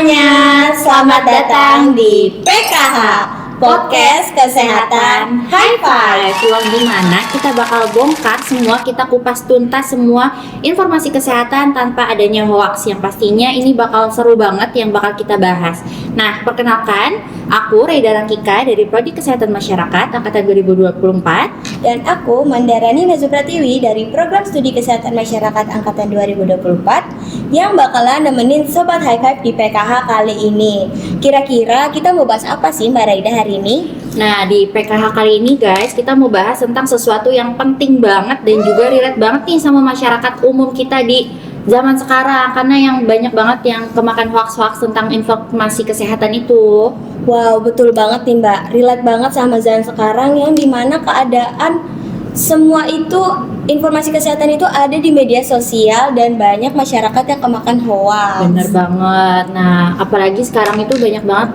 semuanya, selamat datang di PKH Podcast Kesehatan High Five. Yang dimana kita bakal bongkar semua, kita kupas tuntas semua informasi kesehatan tanpa adanya hoax. Yang pastinya ini bakal seru banget yang bakal kita bahas. Nah, perkenalkan, aku Reda Rangkika dari Prodi Kesehatan Masyarakat Angkatan 2024. Dan aku Mandarani Nazupratiwi dari Program Studi Kesehatan Masyarakat Angkatan 2024 yang bakalan nemenin Sobat High Five di PKH kali ini. Kira-kira kita mau bahas apa sih Mbak Raida hari ini? Nah, di PKH kali ini guys, kita mau bahas tentang sesuatu yang penting banget dan juga relate banget nih sama masyarakat umum kita di zaman sekarang, karena yang banyak banget yang kemakan hoax-hoax tentang informasi kesehatan itu. Wow, betul banget nih Mbak, relate banget sama zaman sekarang yang dimana keadaan semua itu, informasi kesehatan itu ada di media sosial dan banyak masyarakat yang kemakan hoax. Bener banget. Nah, apalagi sekarang itu banyak banget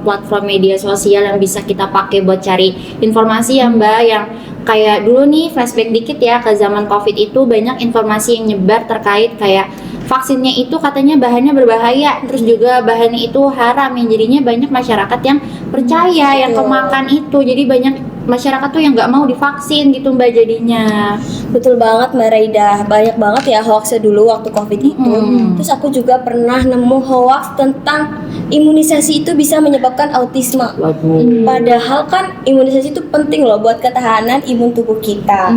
platform media sosial yang bisa kita pakai buat cari informasi ya Mbak. Yang kayak dulu nih, flashback dikit ya ke zaman COVID itu, banyak informasi yang nyebar terkait kayak vaksinnya itu katanya bahannya berbahaya, terus juga bahannya itu haram, yang jadinya banyak masyarakat yang percaya, yang kemakan itu. Jadi banyak masyarakat tuh yang nggak mau divaksin gitu Mbak jadinya. Betul banget Mbak Raida, banyak banget ya hoaxnya dulu waktu COVID itu. Terus aku juga pernah nemu hoax tentang imunisasi itu bisa menyebabkan autisme. Padahal kan imunisasi itu penting loh buat ketahanan imun tubuh kita.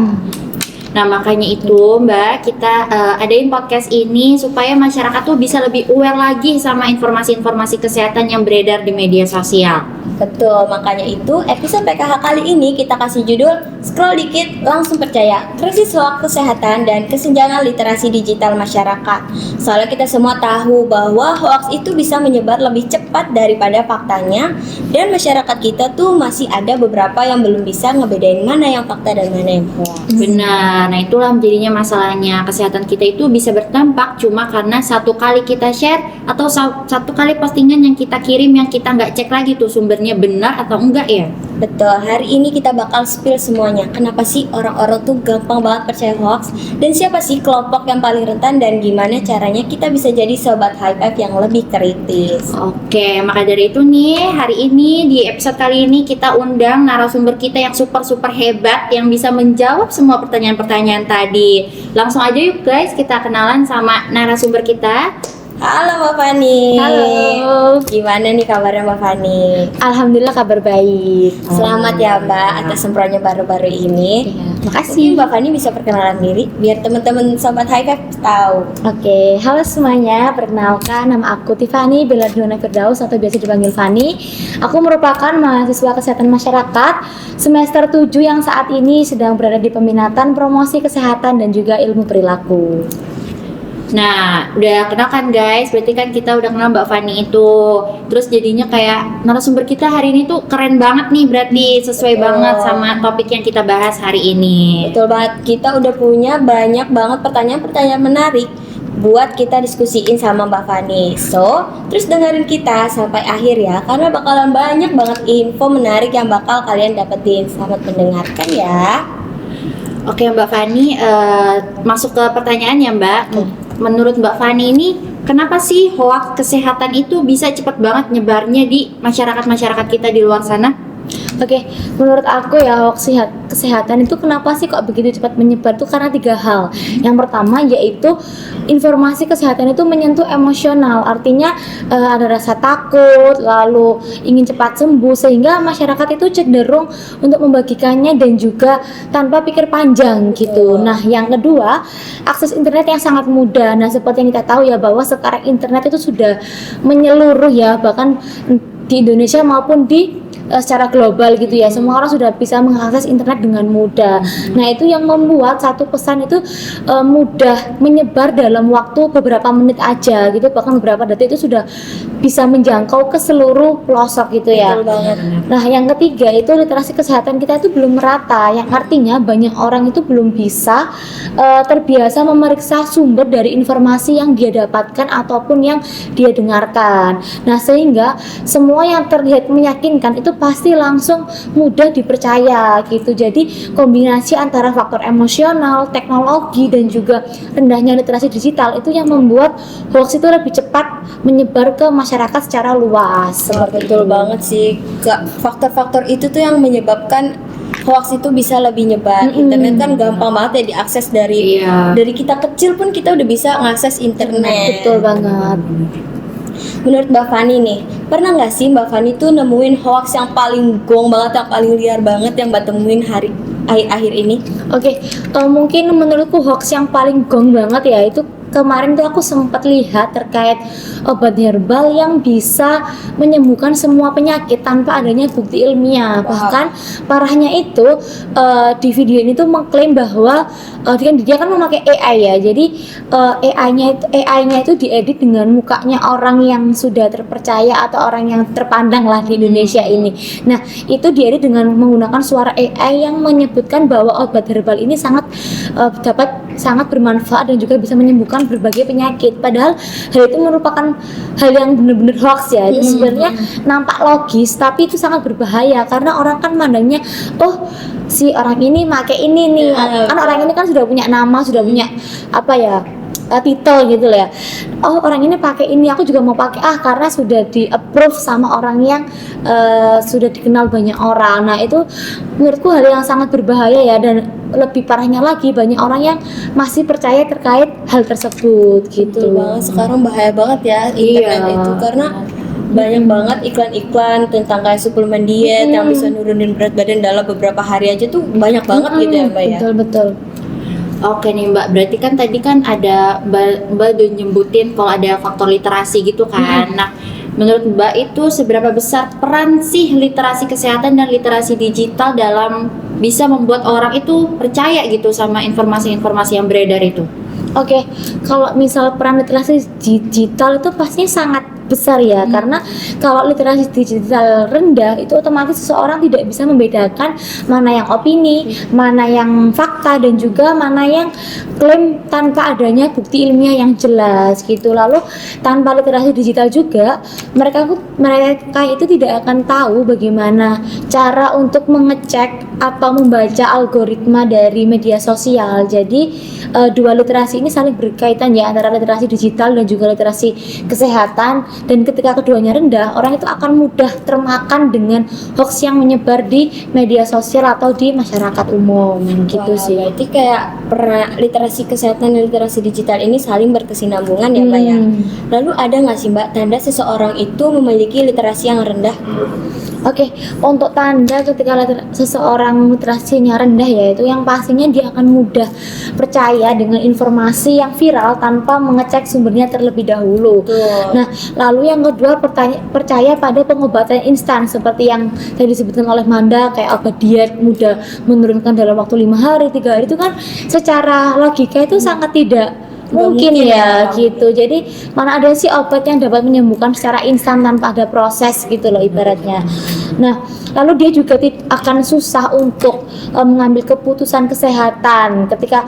Nah, makanya itu Mbak, kita adain podcast ini supaya masyarakat tuh bisa lebih aware lagi sama informasi-informasi kesehatan yang beredar di media sosial. Betul, makanya itu episode PKH kali ini kita kasih judul Scroll Dikit Langsung Percaya, Krisis Hoax Kesehatan dan Kesenjangan Literasi Digital Masyarakat. Soalnya kita semua tahu bahwa hoax itu bisa menyebar lebih cepat daripada faktanya, dan masyarakat kita tuh masih ada beberapa yang belum bisa ngebedain mana yang fakta dan mana yang hoax. Benar, nah itulah jadinya masalahnya. Kesehatan kita itu bisa berdampak cuma karena satu kali kita share atau satu kali postingan yang kita kirim yang kita nggak cek lagi tuh sumbernya benar atau enggak ya. Betul, hari ini kita bakal spill semuanya. Kenapa sih orang-orang tuh gampang banget percaya hoax, dan siapa sih kelompok yang paling rentan, dan gimana caranya kita bisa jadi sobat high five yang lebih kritis. Oke, maka dari itu nih, hari ini di episode kali ini kita undang narasumber kita yang super hebat yang bisa menjawab semua pertanyaan-pertanyaan tadi. Langsung aja yuk guys, kita kenalan sama narasumber kita. Halo Mbak Fani. Halo. Gimana nih kabarnya Mbak Fani? Alhamdulillah kabar baik. Selamat ya Mbak atas sempronnya baru-baru ini. Makasih. Mungkin Mbak Fani bisa perkenalan diri biar teman-teman sobat high five tahu. Oke, halo semuanya. Perkenalkan, nama aku Tiffany Belardona Firdaus atau biasa dipanggil Fani. Aku merupakan mahasiswa kesehatan masyarakat semester 7 yang saat ini sedang berada di peminatan promosi kesehatan dan juga ilmu perilaku. Nah, udah kenal kan guys, berarti kan kita udah kenal Mbak Fani itu. Terus jadinya kayak narasumber kita hari ini tuh keren banget nih, berarti sesuai banget sama topik yang kita bahas hari ini. Betul banget, kita udah punya banyak banget pertanyaan-pertanyaan menarik buat kita diskusiin sama Mbak Fani. So, terus dengerin kita sampai akhir ya, karena bakalan banyak banget info menarik yang bakal kalian dapetin. Selamat mendengarkan ya. Oke Mbak Fani, masuk ke pertanyaan ya Mbak. Menurut Mbak Fani ini, kenapa sih hoax kesehatan itu bisa cepat banget nyebarnya di masyarakat kita di luar sana? Oke, menurut aku ya hoax kesehatan itu kenapa sih kok begitu cepat menyebar tuh karena 3 hal. Yang pertama yaitu informasi kesehatan itu menyentuh emosional, artinya ada rasa takut, lalu ingin cepat sembuh, sehingga masyarakat itu cenderung untuk membagikannya dan juga tanpa pikir panjang gitu. Nah, yang kedua, akses internet yang sangat mudah. Nah, seperti yang kita tahu ya bahwa sekarang internet itu sudah menyeluruh ya, bahkan di Indonesia maupun di secara global gitu ya, semua orang sudah bisa mengakses internet dengan mudah. Nah, itu yang membuat satu pesan itu mudah menyebar dalam waktu beberapa menit aja gitu, bahkan beberapa detik itu sudah bisa menjangkau ke seluruh pelosok gitu ya. Betul banget. Nah, yang ketiga itu literasi kesehatan kita itu belum merata, yang artinya banyak orang itu belum bisa terbiasa memeriksa sumber dari informasi yang dia dapatkan ataupun yang dia dengarkan. Nah, sehingga semua yang terlihat meyakinkan itu pasti langsung mudah dipercaya gitu. Jadi kombinasi antara faktor emosional, teknologi dan juga rendahnya literasi digital itu yang membuat hoax itu lebih cepat menyebar ke masyarakat secara luas. Betul banget sih. Faktor-faktor itu tuh yang menyebabkan hoax itu bisa lebih nyebar. Internet kan gampang banget ya diakses dari kita kecil pun kita udah bisa ngakses internet. Betul banget. Menurut Mbak Fani nih, pernah nggak sih Mbak Fani tuh nemuin hoax yang paling gong banget, yang paling liar banget yang Mbak temuin akhir ini? Oke, mungkin menurutku hoax yang paling gong banget ya itu kemarin tuh aku sempat lihat terkait obat herbal yang bisa menyembuhkan semua penyakit tanpa adanya bukti ilmiah. Bahkan parahnya itu di video ini tuh mengklaim bahwa dia kan memakai AI ya. Jadi AI-nya itu diedit dengan mukanya orang yang sudah terpercaya atau orang yang terpandang lah di Indonesia ini. Nah, itu diedit dengan menggunakan suara AI yang menyebutkan bahwa obat herbal ini sangat bermanfaat dan juga bisa menyembuhkan berbagai penyakit. Padahal hal itu merupakan hal yang benar-benar hoax ya. Itu sebenarnya nampak logis tapi itu sangat berbahaya karena orang kan mandangnya, oh si orang ini pakai ini nih, kan orang ini kan sudah punya nama, sudah punya titel gitu lah ya. Oh orang ini pakai ini, aku juga mau pakai karena sudah di approve sama orang yang sudah dikenal banyak orang. Nah itu menurutku hal yang sangat berbahaya ya, dan lebih parahnya lagi banyak orang yang masih percaya terkait hal tersebut gitu. Betul banget, sekarang bahaya banget ya internet itu karena banyak banget iklan-iklan tentang kayak suplemen diet yang bisa nurunin berat badan dalam beberapa hari aja tuh banyak banget gitu ya Mbak ya. Betul. Oke nih Mbak, berarti kan tadi kan ada Mbak udah nyebutin kalau ada faktor literasi gitu kan. Nah, menurut Mbak itu seberapa besar peran sih literasi kesehatan dan literasi digital dalam bisa membuat orang itu percaya gitu sama informasi-informasi yang beredar itu? Oke, kalau misal peran literasi digital itu pastinya sangat besar ya, karena kalau literasi digital rendah itu otomatis seseorang tidak bisa membedakan mana yang opini, mana yang fakta, dan juga mana yang klaim tanpa adanya bukti ilmiah yang jelas gitu. Lalu tanpa literasi digital juga mereka itu tidak akan tahu bagaimana cara untuk mengecek atau membaca algoritma dari media sosial. Jadi dua literasi ini saling berkaitan ya, antara literasi digital dan juga literasi kesehatan. Dan ketika keduanya rendah, orang itu akan mudah termakan dengan hoax yang menyebar di media sosial atau di masyarakat umum gitu sih. Berarti kayak literasi kesehatan dan literasi digital ini saling berkesinambungan ya Mbak ya. Lalu ada nggak sih Mbak tanda seseorang itu memiliki literasi yang rendah? Oke, untuk tanda ketika seseorang literasinya rendah ya, itu yang pastinya dia akan mudah percaya dengan informasi yang viral tanpa mengecek sumbernya terlebih dahulu. Nah, lalu yang kedua percaya pada pengobatan instan seperti yang tadi disebutkan oleh Manda, kayak obat diet mudah menurunkan dalam waktu 5 hari, 3 hari, itu kan secara logika itu sangat tidak mungkin ya gitu. Jadi mana ada sih obat yang dapat menyembuhkan secara instan tanpa ada proses gitu loh ibaratnya. Nah, lalu dia juga akan susah untuk mengambil keputusan kesehatan ketika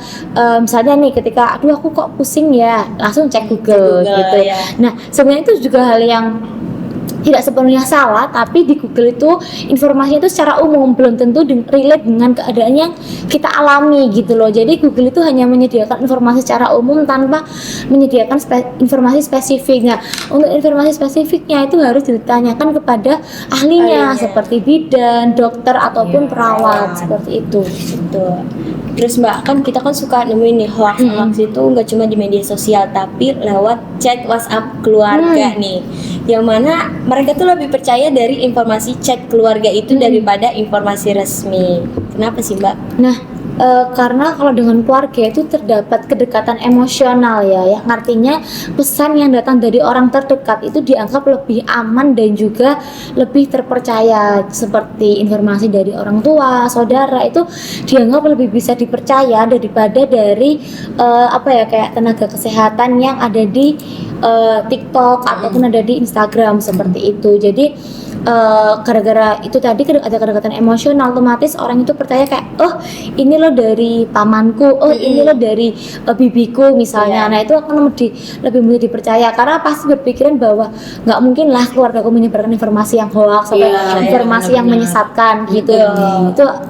misalnya nih, ketika aduh aku kok pusing ya, langsung cek Google gitu. Ya. Nah, sebenarnya itu juga hal yang tidak sepenuhnya salah, tapi di Google itu informasinya itu secara umum, belum tentu relate dengan keadaan yang kita alami gitu loh. Jadi Google itu hanya menyediakan informasi secara umum tanpa menyediakan informasi spesifik. Nah, untuk informasi spesifiknya itu harus ditanyakan kepada ahlinya seperti bidan, dokter ataupun perawat seperti itu. Betul. Terus Mbak, kan kita kan suka nemuin nih hoax itu nggak cuma di media sosial tapi lewat chat WhatsApp keluarga nih, yang mana mereka tuh lebih percaya dari informasi chat keluarga itu daripada informasi resmi. Kenapa sih Mbak? Nah, karena kalau dengan keluarga itu terdapat kedekatan emosional ya, yang artinya pesan yang datang dari orang terdekat itu dianggap lebih aman dan juga lebih terpercaya. Seperti informasi dari orang tua, saudara, itu dianggap lebih bisa dipercaya daripada dari kayak tenaga kesehatan yang ada di TikTok ataupun ada di Instagram seperti itu. Jadi gara-gara itu tadi ada kedekatan emosional, otomatis orang itu percaya kayak, oh ini loh loh dari pamanku, oh ini loh dari bibiku misalnya. Nah itu akan lebih mudah dipercaya karena pasti berpikiran bahwa nggak mungkin lah keluarga aku menyebarkan informasi yang hoax atau informasi yang menyesatkan gitu.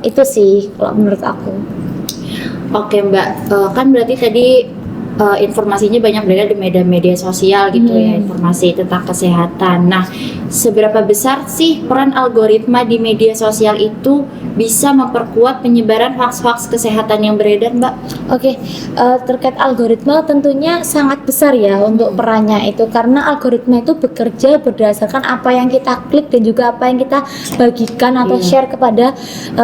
Itu sih kalau menurut aku. Oke Mbak, kan berarti tadi informasinya banyak beredar di media-media sosial gitu ya, informasi tentang kesehatan. Nah, seberapa besar sih peran algoritma di media sosial itu bisa memperkuat penyebaran hoax-hoax kesehatan yang beredar, Mbak? Oke, terkait algoritma tentunya sangat besar ya untuk perannya itu karena algoritma itu bekerja berdasarkan apa yang kita klik dan juga apa yang kita bagikan atau share kepada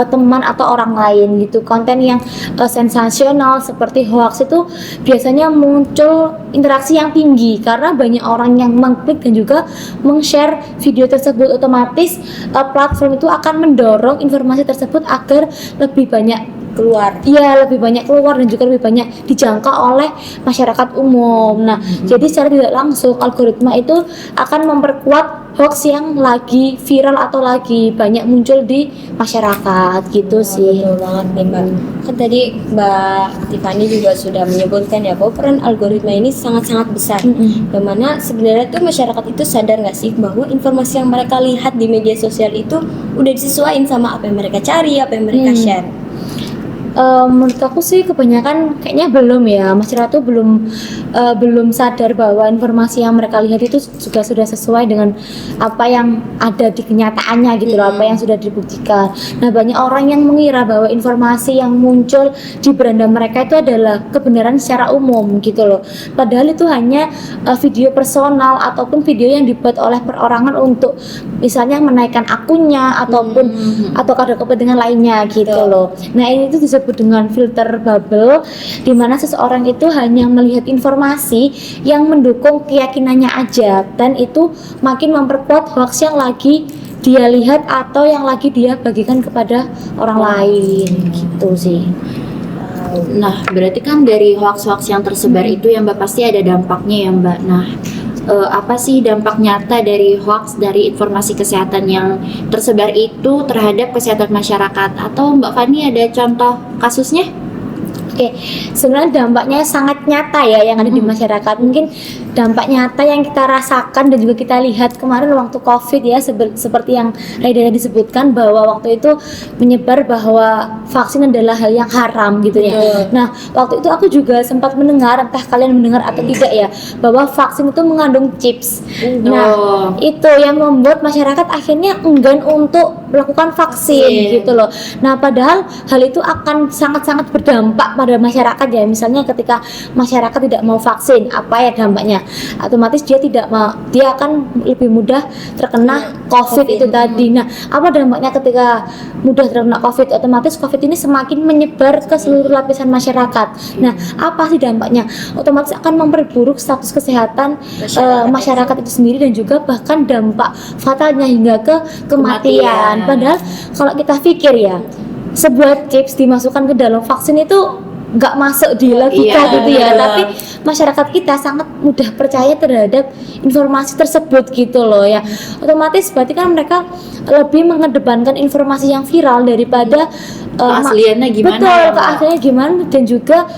teman atau orang lain gitu. Konten yang sensasional seperti hoax itu biasanya muncul interaksi yang tinggi karena banyak orang yang mengklik dan juga meng-share video tersebut. Otomatis platform itu akan mendorong informasi tersebut agar lebih banyak keluar dan juga lebih banyak dijangkau oleh masyarakat umum. Nah, jadi secara tidak langsung algoritma itu akan memperkuat hoax yang lagi viral atau lagi banyak muncul di masyarakat gitu sih. Betul banget nih Mbak. Kan tadi Mbak Tiffany juga sudah menyebutkan ya bahwa peran algoritma ini sangat-sangat besar. Bagaimana sebenarnya tuh masyarakat itu sadar nggak sih bahwa informasi yang mereka lihat di media sosial itu udah disesuaikan sama apa yang mereka cari, apa yang mereka share? Menurut aku sih kebanyakan kayaknya belum ya, masyarakat tuh belum sadar bahwa informasi yang mereka lihat itu juga sudah sesuai dengan apa yang ada di kenyataannya gitu loh, apa yang sudah dibuktikan. Nah, banyak orang yang mengira bahwa informasi yang muncul di beranda mereka itu adalah kebenaran secara umum gitu loh, padahal itu hanya video personal ataupun video yang dibuat oleh perorangan untuk misalnya menaikkan akunnya ataupun atau ada kepentingan lainnya gitu loh. Nah, ini tuh disebut dengan filter bubble, di mana seseorang itu hanya melihat informasi yang mendukung keyakinannya aja, dan itu makin memperkuat hoax yang lagi dia lihat atau yang lagi dia bagikan kepada orang lain gitu sih. Nah, berarti kan dari hoax-hoax yang tersebar itu ya Mbak, pasti ada dampaknya ya Mbak. Nah, apa sih dampak nyata dari hoax, dari informasi kesehatan yang tersebar itu terhadap kesehatan masyarakat? Atau Mbak Fani ada contoh kasusnya? Oke, sebenarnya dampaknya sangat nyata ya yang ada di masyarakat. Mungkin dampak nyata yang kita rasakan dan juga kita lihat kemarin waktu COVID ya, seperti yang Raida disebutkan bahwa waktu itu menyebar bahwa vaksin adalah hal yang haram gitu ya. Nah, waktu itu aku juga sempat mendengar, entah kalian mendengar atau tidak ya, bahwa vaksin itu mengandung chips. Nah, itu yang membuat masyarakat akhirnya enggan untuk melakukan vaksin gitu loh. Nah, padahal hal itu akan sangat-sangat berdampak pada masyarakat ya. Misalnya ketika masyarakat tidak mau vaksin, apa ya dampaknya? Otomatis dia akan lebih mudah terkena COVID itu tadi. Nah, apa dampaknya ketika mudah terkena COVID? Otomatis COVID ini semakin menyebar ke seluruh lapisan masyarakat. Nah, apa sih dampaknya? Otomatis akan memperburuk status kesehatan masyarakat itu sendiri dan juga bahkan dampak fatalnya hingga ke kematian. Padahal kalau kita pikir ya, sebuah chips dimasukkan ke dalam vaksin itu nggak masuk di logika gitu ya, tapi masyarakat kita sangat mudah percaya terhadap informasi tersebut gitu loh ya. Otomatis berarti kan mereka lebih mengedepankan informasi yang viral daripada keasliannya gimana. Betul, keasliannya gimana dan juga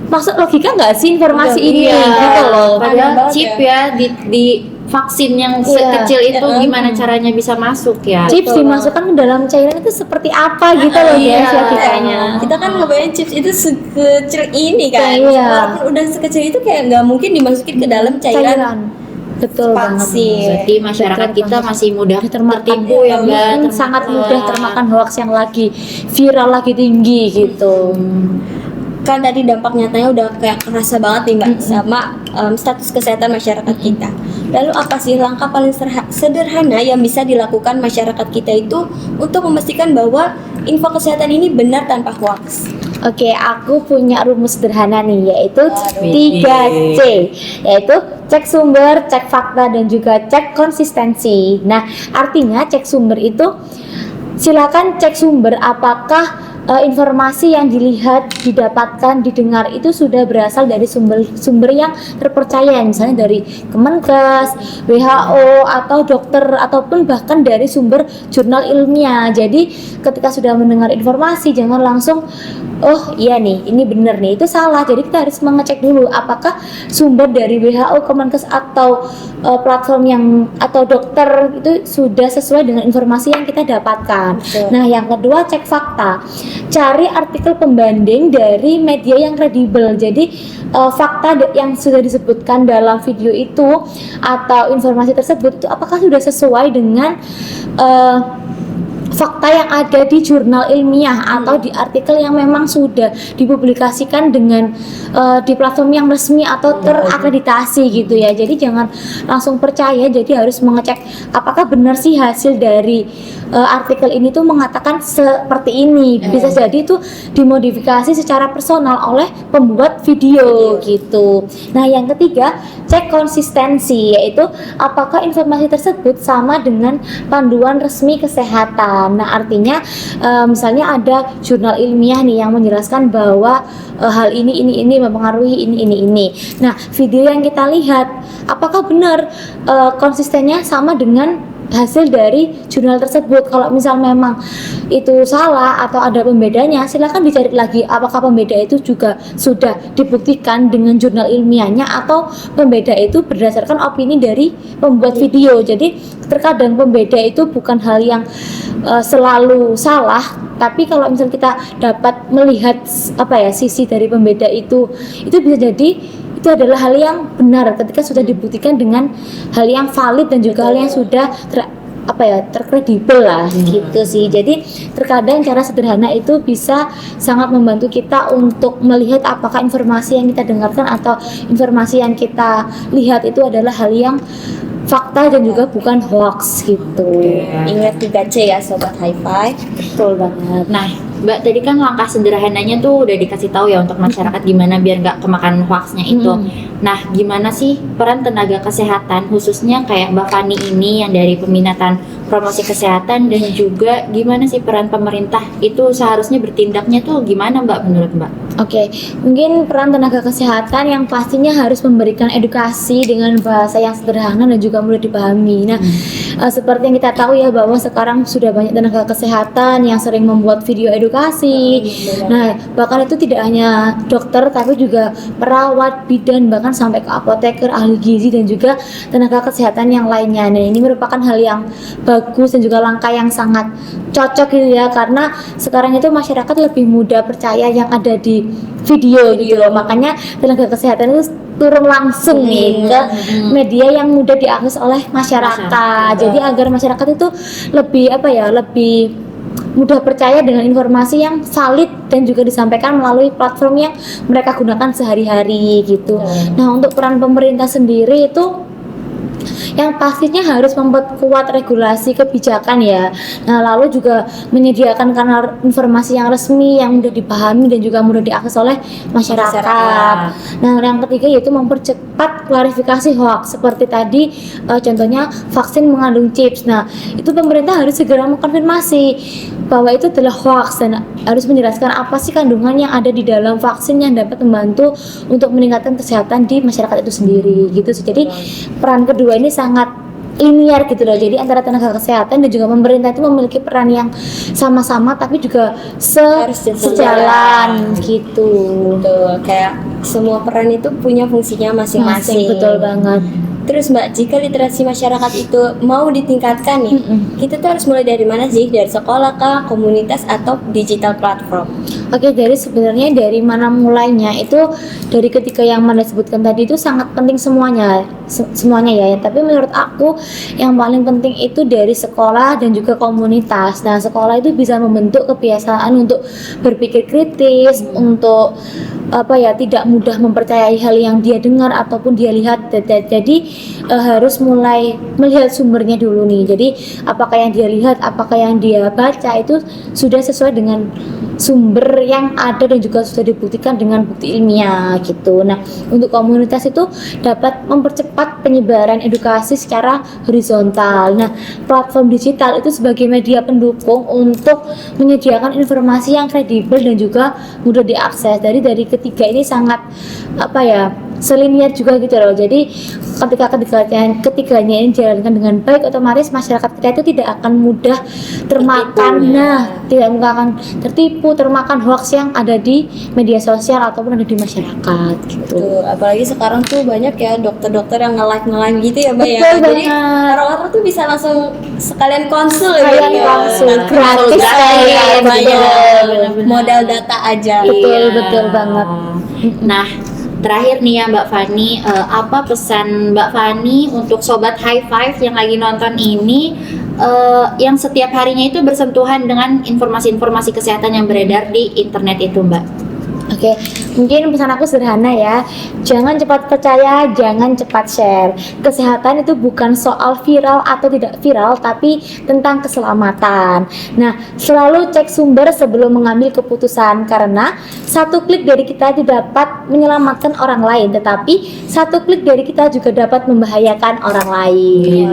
masuk logika nggak sih informasi ini gitu loh. Padahal chip ya di vaksin yang sekecil itu gimana caranya bisa masuk ya? Chips dimasukkan ke dalam cairan itu seperti apa gitu loh ya logikanya. Kita kan ngebayangin chips itu sekecil ini kan. Walaupun udah sekecil itu kayak nggak mungkin dimasukin ke dalam cairan. Betul banget. Berarti masyarakat kita masih mudah tertipu ya Mbak. Sangat mudah termakan hoax yang lagi viral, lagi tinggi gitu. Kan tadi dampak nyatanya udah kayak kerasa banget nih Mbak sama status kesehatan masyarakat kita. Lalu apa sih langkah paling sederhana yang bisa dilakukan masyarakat kita itu untuk memastikan bahwa info kesehatan ini benar tanpa hoax? Oke, aku punya rumus sederhana nih, yaitu 3C, yaitu cek sumber, cek fakta, dan juga cek konsistensi. Nah, artinya cek sumber itu silakan cek sumber apakah informasi yang dilihat, didapatkan, didengar itu sudah berasal dari sumber yang terpercaya, misalnya dari Kemenkes, WHO, atau dokter, ataupun bahkan dari sumber jurnal ilmiah. Jadi ketika sudah mendengar informasi, jangan langsung oh iya nih, ini benar nih, itu salah. Jadi kita harus mengecek dulu apakah sumber dari WHO, Kemenkes, atau platform yang atau dokter itu sudah sesuai dengan informasi yang kita dapatkan. Betul. Nah, yang kedua, cek fakta. Cari artikel pembanding dari media yang kredibel. Jadi fakta yang sudah disebutkan dalam video itu atau informasi tersebut itu apakah sudah sesuai dengan fakta yang ada di jurnal ilmiah atau di artikel yang memang sudah dipublikasikan dengan di platform yang resmi atau terakreditasi gitu ya. Jadi jangan langsung percaya, jadi harus mengecek apakah benar sih hasil dari artikel ini tuh mengatakan seperti ini. Bisa jadi itu dimodifikasi secara personal oleh pembuat video gitu. Nah, yang ketiga, cek konsistensi, yaitu apakah informasi tersebut sama dengan panduan resmi kesehatan. Nah, artinya misalnya ada jurnal ilmiah nih yang menjelaskan bahwa hal ini mempengaruhi ini. Nah, video yang kita lihat apakah benar konsistennya sama dengan hasil dari jurnal tersebut. Kalau misal memang itu salah atau ada pembedanya, silakan dicari lagi apakah pembeda itu juga sudah dibuktikan dengan jurnal ilmiahnya atau pembeda itu berdasarkan opini dari pembuat video. Jadi terkadang pembeda itu bukan hal yang selalu salah, tapi kalau misal kita dapat melihat sisi dari pembeda itu bisa jadi itu adalah hal yang benar ketika sudah dibuktikan dengan hal yang valid dan juga hal yang sudah terkredibel lah gitu sih. Jadi terkadang cara sederhana itu bisa sangat membantu kita untuk melihat apakah informasi yang kita dengarkan atau informasi yang kita lihat itu adalah hal yang fakta dan juga bukan hoax gitu. Ingat 3C ya sobat hi-fi. Betul banget. Nah, Mbak, tadi kan langkah sederhananya tuh udah dikasih tahu ya untuk masyarakat gimana biar nggak kemakan hoaxnya itu. Nah, gimana sih peran tenaga kesehatan khususnya kayak Mbak Fani ini yang dari peminatan promosi kesehatan, dan juga gimana sih peran pemerintah itu seharusnya bertindaknya tuh gimana Mbak menurut Mbak? Oke, mungkin peran tenaga kesehatan yang pastinya harus memberikan edukasi dengan bahasa yang sederhana dan juga mudah dipahami. Nah, seperti yang kita tahu ya bahwa sekarang sudah banyak tenaga kesehatan yang sering membuat video edukasi. Nah, bahkan itu tidak hanya dokter tapi juga perawat, bidan, bahkan sampai ke apoteker, ahli gizi dan juga tenaga kesehatan yang lainnya. Nah, ini merupakan hal yang bagus dan juga langkah yang sangat cocok gitu ya, karena sekarang itu masyarakat lebih mudah percaya yang ada di video gitu loh. Makanya tenaga kesehatan itu turun langsung nih ke media yang mudah diakses oleh masyarakat. Jadi agar masyarakat itu lebih lebih mudah percaya dengan informasi yang valid dan juga disampaikan melalui platform yang mereka gunakan sehari-hari gitu. Nah, untuk peran pemerintah sendiri itu yang pastinya harus memperkuat regulasi kebijakan ya. Nah, lalu juga menyediakan kanal informasi yang resmi yang mudah dipahami dan juga mudah diakses oleh masyarakat. Nah, yang ketiga yaitu mempercepat klarifikasi hoax seperti tadi contohnya vaksin mengandung chips. Nah, itu pemerintah harus segera mengkonfirmasi bahwa itu adalah hoax dan harus menjelaskan apa sih kandungan yang ada di dalam vaksin yang dapat membantu untuk meningkatkan kesehatan di masyarakat itu sendiri gitu. Jadi peran kedua ini sangat linear gitu loh. Jadi antara tenaga kesehatan dan juga pemerintah itu memiliki peran yang sama-sama tapi juga sejalan gitu. Betul, kayak semua peran itu punya fungsinya masing-masing. Betul banget. Terus Mbak, jika literasi masyarakat itu mau ditingkatkan nih, kita tuh harus mulai dari mana sih? Dari sekolah kah, komunitas, atau digital platform? Oke, sebenarnya dari mana mulainya itu dari ketika yang Manda sebutkan tadi itu sangat penting semuanya ya. Tapi menurut aku yang paling penting itu dari sekolah dan juga komunitas. Nah, sekolah itu bisa membentuk kebiasaan untuk berpikir kritis, untuk tidak mudah mempercayai hal yang dia dengar ataupun dia lihat. Jadi harus mulai melihat sumbernya dulu nih. Jadi apakah yang dia lihat, apakah yang dia baca itu sudah sesuai dengan sumber yang ada dan juga sudah dibuktikan dengan bukti ilmiah gitu. Nah, untuk komunitas itu dapat mempercepat penyebaran edukasi secara horizontal. Nah, platform digital itu sebagai media pendukung untuk menyediakan informasi yang kredibel dan juga mudah diakses. Dari ketiga ini sangat selinier juga gitu loh. Jadi ketiganya ini dijalankan dengan baik, otomatis masyarakat kita itu tidak akan mudah termakan, tidak akan tertipu, termakan hoax yang ada di media sosial ataupun ada di masyarakat gitu. Tuh, apalagi sekarang tuh banyak ya dokter-dokter yang nge-live gitu ya, Mbak ya. Betul Jadi banget. orang-orang tuh bisa langsung sekalian konsul ya. Sekalian Mbak ya. konsul, Nah, gratis ya, betul. modal data aja. Betul banget. Nah, terakhir nih ya Mbak Fani, apa pesan Mbak Fani untuk sobat High Five yang lagi nonton ini, yang setiap harinya itu bersentuhan dengan informasi-informasi kesehatan yang beredar di internet itu, Mbak? Oke, mungkin pesan aku sederhana ya. Jangan cepat percaya, jangan cepat share. Kesehatan itu bukan soal viral atau tidak viral, tapi tentang keselamatan. Nah, selalu cek sumber sebelum mengambil keputusan, karena satu klik dari kita itu dapat menyelamatkan orang lain, tetapi satu klik dari kita juga dapat membahayakan orang lain.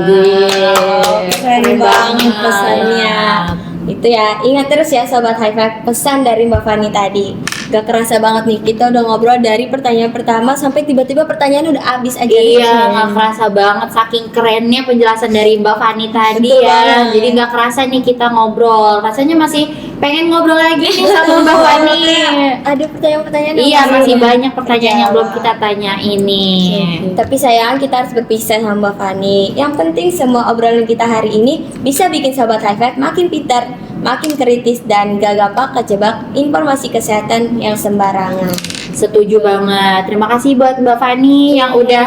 Keren banget pesannya. Itu ya, ingat terus ya Sobat High Five, pesan dari Mbak Fani tadi. Gak kerasa banget nih, kita udah ngobrol dari pertanyaan pertama sampai tiba-tiba pertanyaan udah habis aja. Iya, nggak kerasa banget saking kerennya penjelasan dari Mbak Fani tadi. Betul ya. banget. Jadi nggak kerasa nih kita ngobrol. Rasanya masih pengen ngobrol lagi nih sama Mbak Fani. Ada pertanyaan-pertanyaan yang Iya, masih belum banyak pertanyaan yang belum terjawab. kita tanya ini. Tapi sayang kita harus berpisah sama Mbak Fani. Yang penting semua obrolan kita hari ini bisa bikin Sobat High Five makin pintar, makin kritis, dan gak gampang kejebak informasi kesehatan yang sembarangan. Setuju banget. Terima kasih buat Mbak Fani yang udah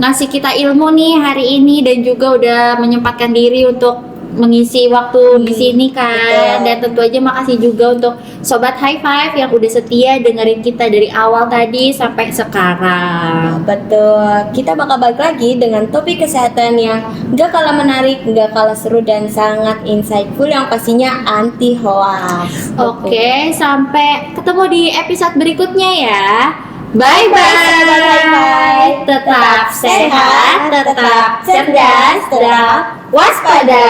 ngasih kita ilmu nih hari ini dan juga udah menyempatkan diri untuk mengisi waktu di sini kan. betul. Dan tentu aja makasih juga untuk Sobat High Five yang udah setia dengerin kita dari awal tadi sampai sekarang. Betul, kita bakal balik lagi dengan topik kesehatan yang gak kalah menarik, gak kalah seru, dan sangat insightful yang pastinya anti hoax. Oke, sampai ketemu di episode berikutnya ya. Bye Sobat High bye. Five. Tetap sehat, tetap cerdas, tetap waspada.